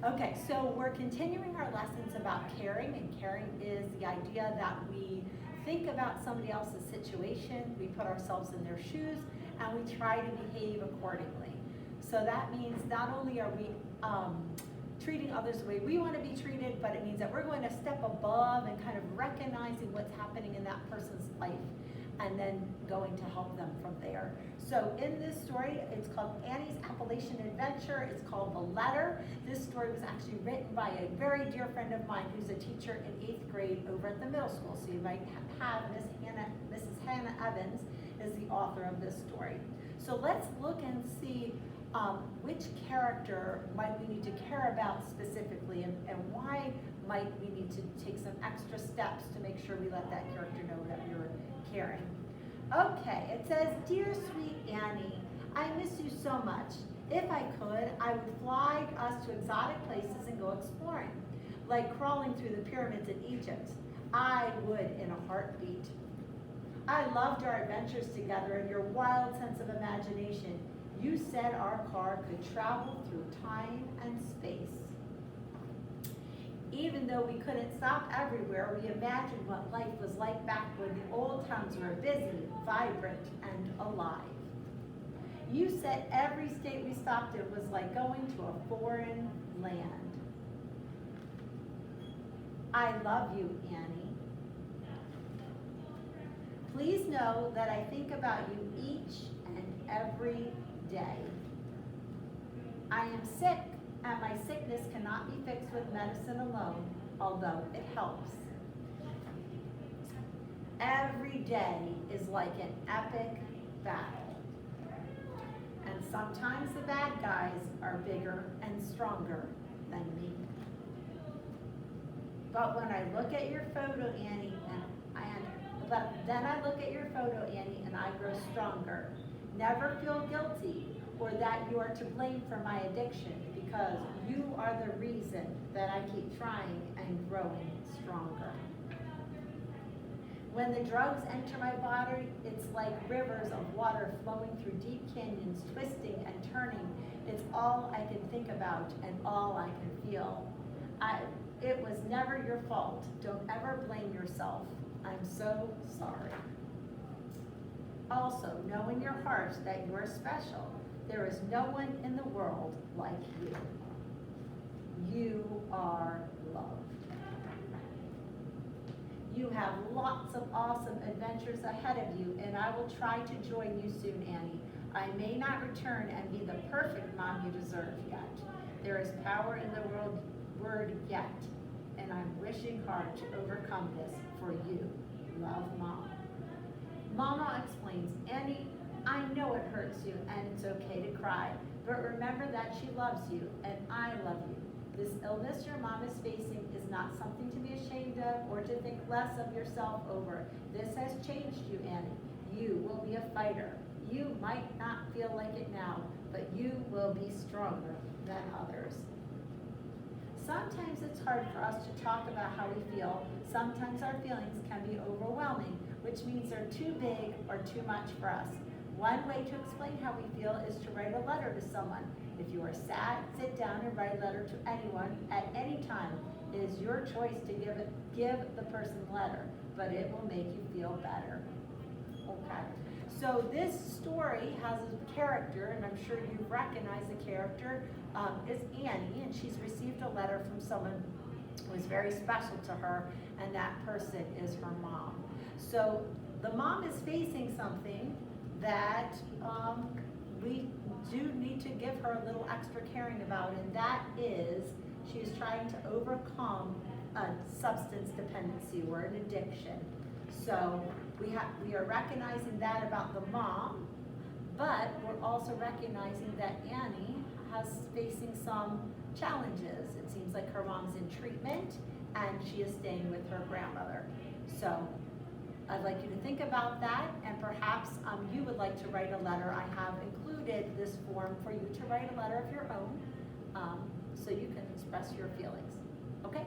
Okay, so we're continuing our lessons about caring, and caring is the idea that we think about somebody else's situation, we put ourselves in their shoes, and we try to behave accordingly. So that means not only are we treating others the way we want to be treated, but it means that we're going to step above and kind of recognizing what's happening in that person's life and then going to help them from there. So in this story, it's called Annie's Appalachian Adventure. It's called The Letter. This story was actually written by a very dear friend of mine who's a teacher in 8th grade over at the middle school. So you might have Mrs. Hannah Evans is the author of this story. So let's look and see which character might we need to care about specifically, and why might we need to take some extra steps to make sure we let that character know that we're caring. Okay, it says, "Dear sweet Annie, I miss you so much. If I could, I would fly us to exotic places and go exploring, like crawling through the pyramids in Egypt. I would in a heartbeat. I loved our adventures together and your wild sense of imagination. You said our car could travel through time and space. Even though we couldn't stop everywhere, we imagined what life was like back when the old towns were busy, vibrant, and alive. You said every state we stopped in was like going to a foreign land. I love you, Annie. Please know that I think about you each and every day. I am sick, and my sickness cannot be fixed with medicine alone, although it helps. Every day is like an epic battle. And sometimes the bad guys are bigger and stronger than me. But when I look at your photo, Annie, then I look at your photo, Annie, and I grow stronger. Never feel guilty or that you are to blame for my addiction, because you are the reason that I keep trying and growing stronger. When the drugs enter my body, it's like rivers of water flowing through deep canyons, twisting and turning. It's all I can think about and all I can feel. It was never your fault. Don't ever blame yourself. I'm so sorry. Also, know in your heart that you're special. There is no one in the world like you. You are loved. You have lots of awesome adventures ahead of you, and I will try to join you soon, Annie. I may not return and be the perfect mom you deserve yet. There is power in the word yet, and I'm wishing hard to overcome this for you. Love, Mom." Mama explains, "Annie, I know it hurts you and it's okay to cry, but remember that she loves you and I love you. This illness your mom is facing is not something to be ashamed of or to think less of yourself over. This has changed you, Annie. You will be a fighter. You might not feel like it now, but you will be stronger than others." Sometimes it's hard for us to talk about how we feel. Sometimes our feelings can be overwhelming, which means they're too big or too much for us. One way to explain how we feel is to write a letter to someone. If you are sad, sit down and write a letter to anyone at any time. It is your choice to give the person the letter, but it will make you feel better. Okay, so this story has a character, and I'm sure you recognize the character, is Annie, and she's received a letter from someone who is very special to her, and that person is her mom. So the mom is facing something that we do need to give her a little extra caring about, and that is she is trying to overcome a substance dependency or an addiction. So we are recognizing that about the mom, but we're also recognizing that Annie has facing some challenges. It seems like her mom's in treatment and she is staying with her grandmother. So I'd like you to think about that, and perhaps you would like to write a letter. I have included this form for you to write a letter of your own, so you can express your feelings. Okay?